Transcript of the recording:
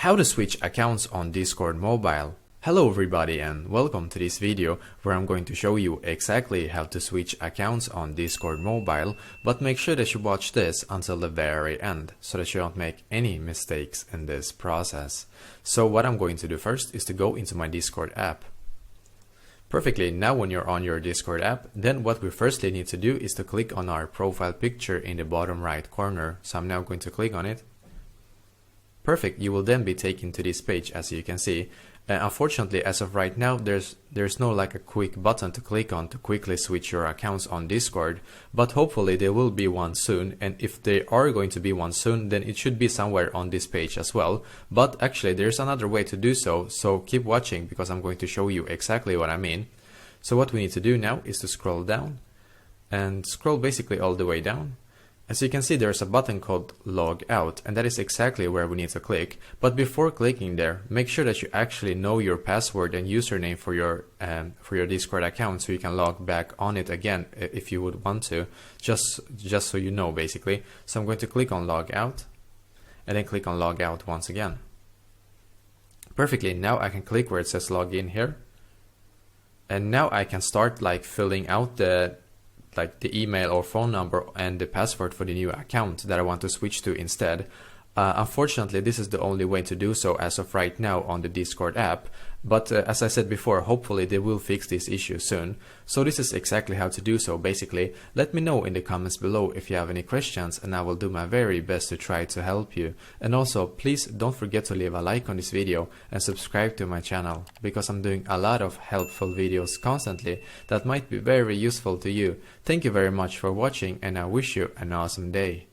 How to switch accounts on Discord Mobile. Hello everybody and welcome to this video where I'm going to show you exactly how to switch accounts on Discord Mobile, but make sure that you watch this until the very end so that you don't make any mistakes in this process. So what I'm going to do first is to go into my Discord app. Perfectly, now when you're on your Discord app, then what we firstly need to do is to click on our profile picture in the bottom right corner. So I'm now going to click on it. Perfect, you will then be taken to this page as you can see. Unfortunately, as of right now, there's no like a quick button to click on to quickly switch your accounts on Discord, but hopefully there will be one soon, and if there are going to be one soon, then it should be somewhere on this page as well. But actually there's another way to do so, so keep watching because I'm going to show you exactly what I mean. So what we need to do now is to scroll down and scroll basically all the way down. As you can see, there's a button called Log Out, and that is exactly where we need to click. But before clicking there, make sure that you actually know your password and username for your Discord account, so you can log back on it again if you would want to, just so you know basically. So I'm going to click on Log Out, and then click on Log Out once again. Perfectly, now I can click where it says Log In here, and now I can start like filling out the email or phone number and the password for the new account that I want to switch to instead. Unfortunately, this is the only way to do so as of right now on the Discord app, but as I said before, hopefully they will fix this issue soon. So this is exactly how to do so basically. Let me know in the comments below if you have any questions and I will do my very best to try to help you. And also, please don't forget to leave a like on this video and subscribe to my channel, because I'm doing a lot of helpful videos constantly that might be very useful to you. Thank you very much for watching and I wish you an awesome day.